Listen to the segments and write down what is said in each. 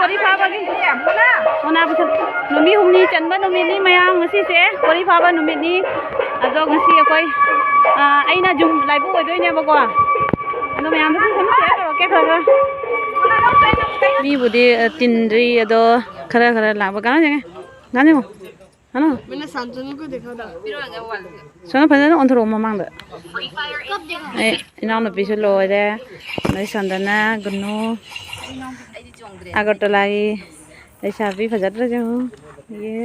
꼬리 파바기 오나 부터 놈이 humni 전바 놈이니 마양 ngasi세 꼬리 파바 놈이니 아저 ngasi akwai aina jum laibu oidoinebako ado mayam su sam share toroke thoga mi budi tindri ado khara laba kana jenge gane mo ano मैंने Samsung को देखा था sono phajana onthoro mamang da ina no pisu loide nai sandana gnu agartala gi ai sabi phajatra jo ye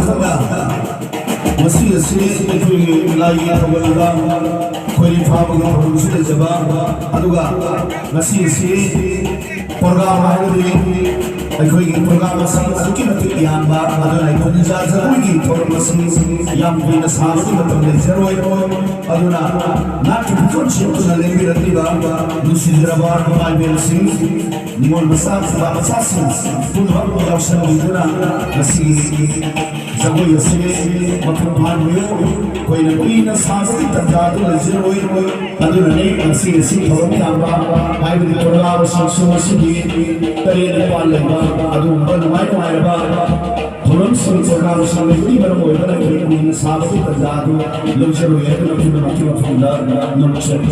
khanga masi asi ekoi lai thawalga khoi phaba ga thawal sida jaba aduga masi asi program haidi ekoi gi program asi aduki mati yamba aduna ekoi jaza gi thawal masi yam gi na sabati matam le zeroi aduna na tu phun shi na lengi ratiba nusi jarabar mai bel sing nimol masak ba asasi pun ba yaw sa duna masi Zago yasi makan manuyo koi na koi na saasi tanjado na zeroi adu na ne asi asi thawam yamba ai bi program sansu asi di tare na pal leba adu ban mai mai ba thawam sun program sangu di bar moi ba koi na saasi tanjado lo zeroi adu na kina maki ma funda no cheri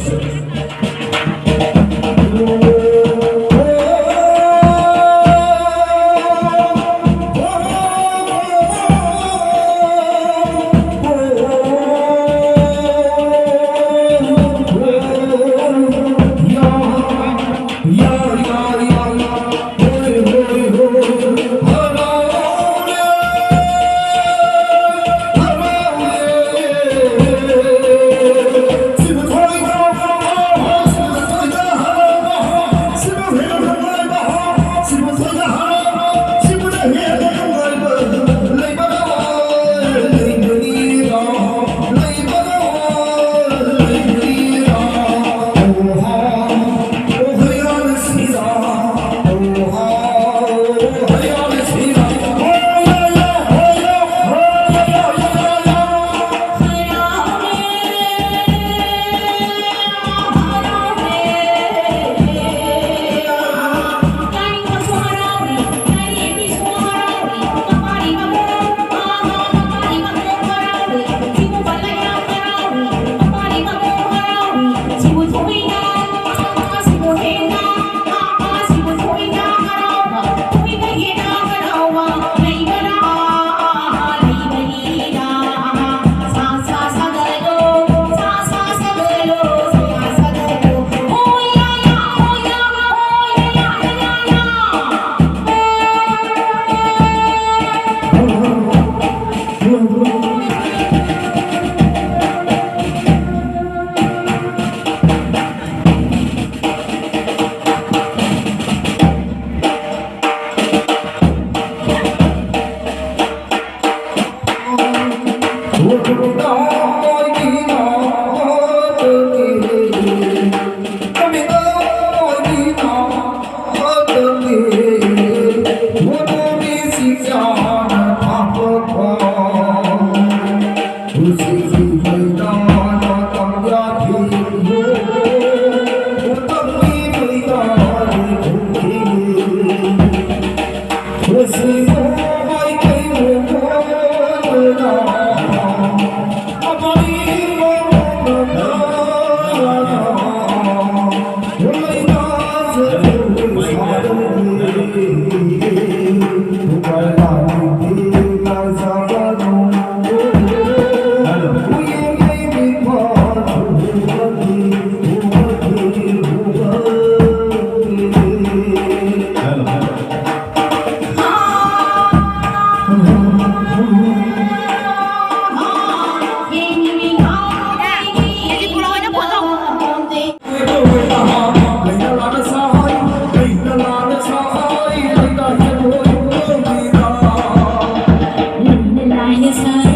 Yes,